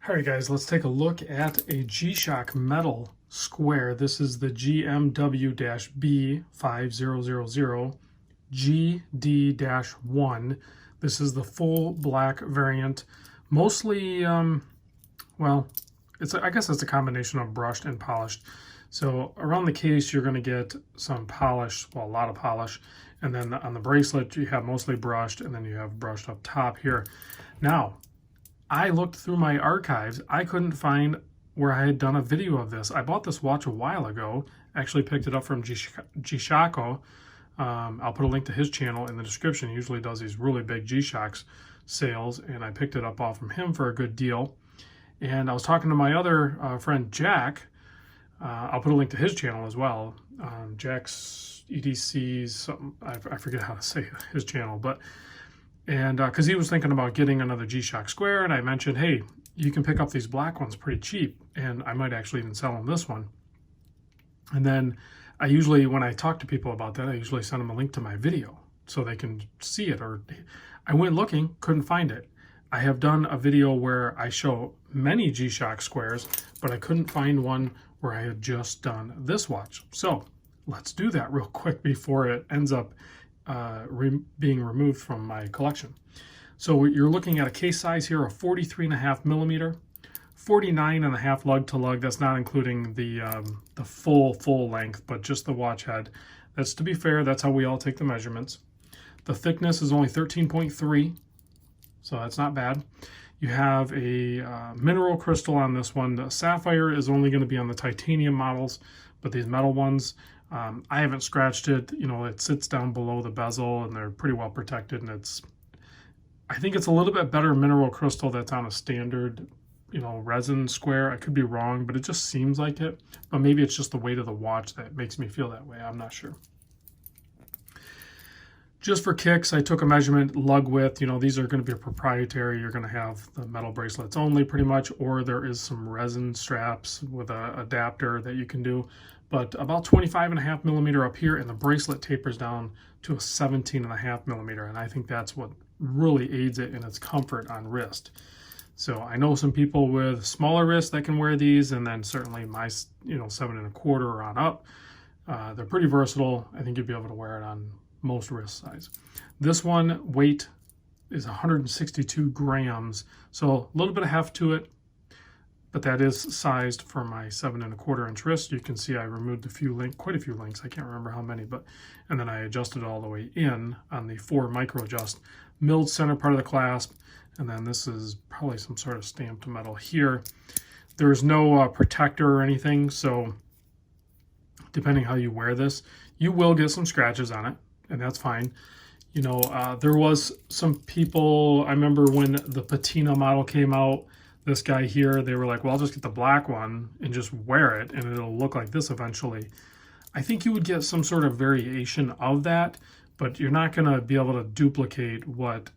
All right, guys, let's take a look at a G-Shock metal square. This is the gmw-b5000gd-1. This is the full black variant. Mostly, well, I guess it's a combination of brushed and polished. So around the case, you're going to get some polish, well, a lot of polish. And then on the bracelet, you have mostly brushed, and then you have brushed up top here. Now, I looked through my archives. I couldn't find where I had done a video of this. I bought this watch a while ago. Actually picked it up from G-Shocko. I'll put a link to his channel in the description. He usually does these really big G-Shocks sales, and I picked it up off from him for a good deal. And I was talking to my other friend, Jack. I'll put a link to his channel as well. Jack's EDC's something, I forget how to say his channel, but and because he was thinking about getting another G-Shock square, and I mentioned, hey, you can pick up these black ones pretty cheap, and I might actually even sell him this one. And then I usually, when I talk to people about that, I usually send them a link to my video so they can see it. Or I went looking, couldn't find it. I have done a video where I show many G-Shock squares, but I couldn't find one where I had just done this watch. So let's do that real quick before it ends up being removed from my collection. So you're looking at a case size here of 43.5 millimeter, 49.5 lug to lug. That's not including the full length, but just the watch head. That's, to be fair, that's how we all take the measurements. The thickness is only 13.3, so that's not bad. You have a mineral crystal on this one. The sapphire is only going to be on the titanium models, but these metal ones, I haven't scratched it. You know, it sits down below the bezel, and they're pretty well protected. And I think it's a little bit better mineral crystal that's on a standard, you know, resin square. I could be wrong, but it just seems like it. But maybe it's just the weight of the watch that makes me feel that way. I'm not sure. Just for kicks, I took a measurement, lug width. You know, these are going to be proprietary. You're going to have the metal bracelets only pretty much, or there is some resin straps with an adapter that you can do. But about 25.5 millimeter up here, and the bracelet tapers down to a 17.5 millimeter. And I think that's what really aids it in its comfort on wrist. So I know some people with smaller wrists that can wear these, and then certainly my, 7.25 or on up. They're pretty versatile. I think you'd be able to wear it on most wrist size. This one weight is 162 grams, so a little bit of heft to it, but that is sized for my 7.25 inch wrist. You can see I removed quite a few links. I can't remember how many, and then I adjusted it all the way in on the 4 micro adjust. Milled center part of the clasp, and then this is probably some sort of stamped metal here. There is no protector or anything, so depending how you wear this, you will get some scratches on it, and that's fine. You know, there was some people, I remember when the patina model came out, this guy here, they were like, well, I'll just get the black one and just wear it, and it'll look like this eventually. I think you would get some sort of variation of that, but you're not going to be able to duplicate what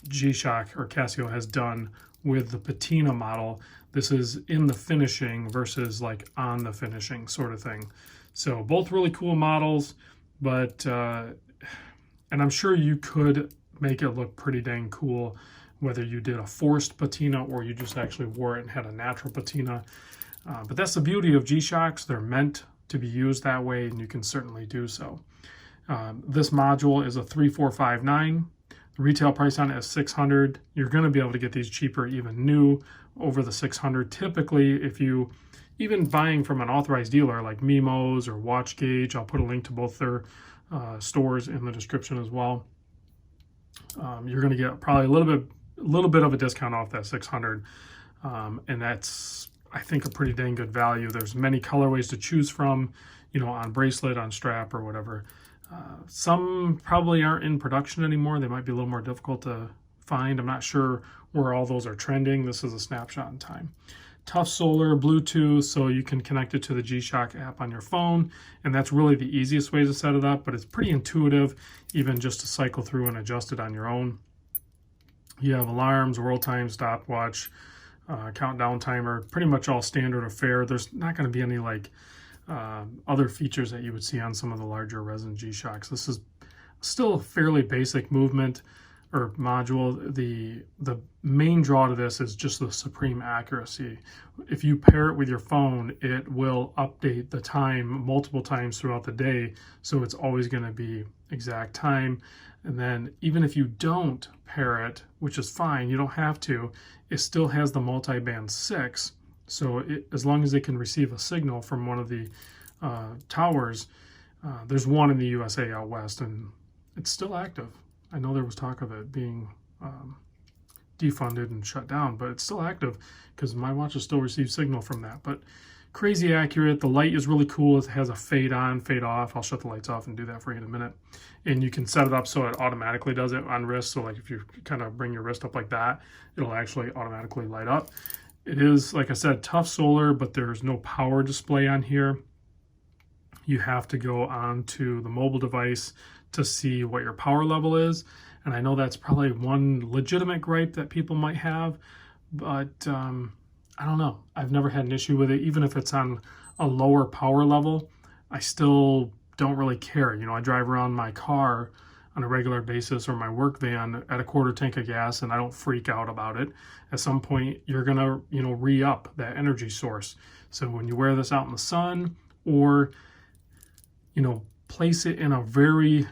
G-Shock or Casio has done with the patina model. This is in the finishing versus like on the finishing sort of thing. So both really cool models, but and I'm sure you could make it look pretty dang cool, whether you did a forced patina or you just actually wore it and had a natural patina. But that's the beauty of G-Shocks. They're meant to be used that way, and you can certainly do so. This module is a 3459. The retail price on it is $600. You're going to be able to get these cheaper, even new, over the $600. Typically, if you even buying from an authorized dealer like Mimo's or Watch Gauge, I'll put a link to both their stores in the description as well. You're going to get probably a little bit of a discount off that $600, and that's, I think, a pretty dang good value. There's many colorways to choose from, you know, on bracelet, on strap, or whatever. Some probably aren't in production anymore. They might be a little more difficult to find. I'm not sure where all those are trending. This is a snapshot in time. Tough solar, Bluetooth, so you can connect it to the G-Shock app on your phone, and that's really the easiest way to set it up, but it's pretty intuitive, even just to cycle through and adjust it on your own. You have alarms, world time, stopwatch, countdown timer, pretty much all standard affair. There's not going to be any like other features that you would see on some of the larger resin G-Shocks. This is still a fairly basic movement. or module. The main draw to this is just the supreme accuracy. If you pair it with your phone, it will update the time multiple times throughout the day, so it's always going to be exact time. And then even if you don't pair it, which is fine, you don't have to, it still has the multiband 6. So as long as it can receive a signal from one of the towers, there's one in the USA out west, and it's still active. I know there was talk of it being defunded and shut down, but it's still active because my watches still receive signal from that. But crazy accurate. The light is really cool. It has a fade on, fade off. I'll shut the lights off and do that for you in a minute. And you can set it up so it automatically does it on wrist. So like if you kind of bring your wrist up like that, it'll actually automatically light up. It is, like I said, tough solar, but there's no power display on here. You have to go onto the mobile device to see what your power level is. And I know that's probably one legitimate gripe that people might have, but I don't know. I've never had an issue with it. Even if it's on a lower power level, I still don't really care. You know, I drive around my car on a regular basis, or my work van, at a quarter tank of gas, and I don't freak out about it. At some point, you're gonna, you know, re-up that energy source. So when you wear this out in the sun, or, you know, place it in a very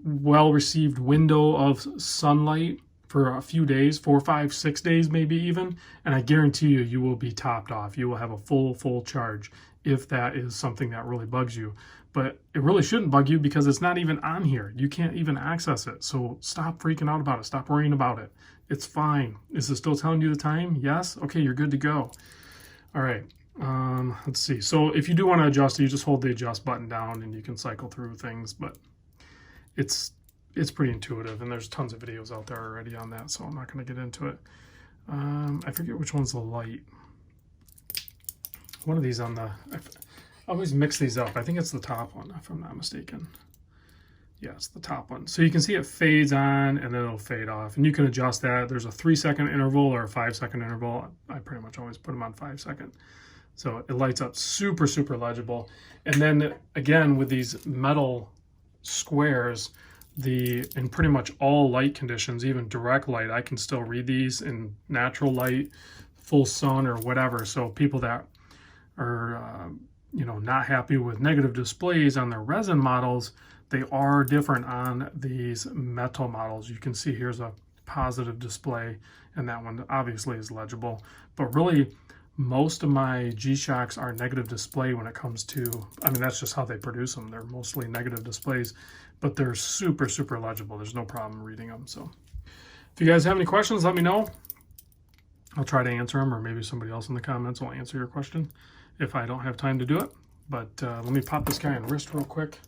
well-received window of sunlight for a few days, 4, 5, 6 days maybe even, and I guarantee you, you will be topped off. You will have a full charge if that is something that really bugs you. But it really shouldn't bug you because it's not even on here. You can't even access it. So stop freaking out about it. Stop worrying about it. It's fine. Is it still telling you the time? Yes? Okay, you're good to go. All right. Let's see. So if you do want to adjust it, you just hold the adjust button down and you can cycle through things, but it's pretty intuitive, and there's tons of videos out there already on that, so I'm not going to get into it. I forget which one's the light. One of these on the... I always mix these up. I think it's the top one, if I'm not mistaken. Yeah, it's the top one. So you can see it fades on, and then it'll fade off, and you can adjust that. There's a 3-second interval or a 5-second interval. I pretty much always put them on 5-second. So it lights up super legible. And then, again, with these metal squares, in pretty much all light conditions, even direct light, I can still read these in natural light, full sun, or whatever. So people that are you know, not happy with negative displays on their resin models, they are different on these metal models. You can see here's a positive display, and that one obviously is legible. But really, most of my G-Shocks are negative display when it comes to, I mean, that's just how they produce them. They're mostly negative displays, but they're super legible. There's no problem reading them. So if you guys have any questions, let me know. I'll try to answer them, or maybe somebody else in the comments will answer your question if I don't have time to do it. But let me pop this guy on wrist real quick.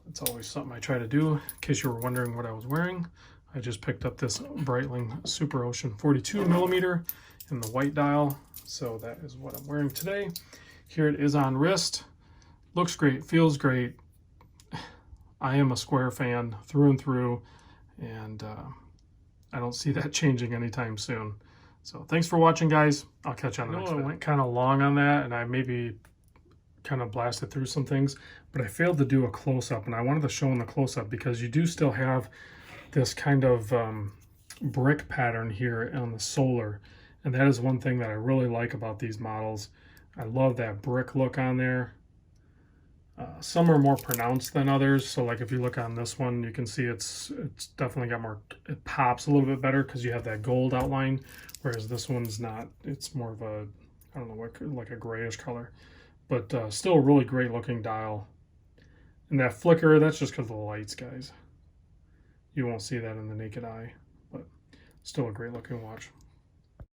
It's always something I try to do. In case you were wondering what I was wearing, I just picked up this Breitling Super Ocean 42mm in the white dial. So that is what I'm wearing today. Here it is on wrist. Looks great, feels great. I am a Square fan through and through, and I don't see that changing anytime soon. So thanks for watching, guys. I'll catch you on the next video. I went kind of long on that, and I maybe kind of blasted through some things, but I failed to do a close-up, and I wanted to show in the close-up because you do still have this kind of brick pattern here on the solar, and that is one thing that I really like about these models. I love that brick look on there. Some are more pronounced than others, so like if you look on this one, you can see it's definitely got more, it pops a little bit better because you have that gold outline, whereas this one's not. It's more of a, I don't know, what, like a grayish color, but still a really great looking dial. And that flicker, that's just because of the lights, guys. You won't see that in the naked eye, but still a great looking watch.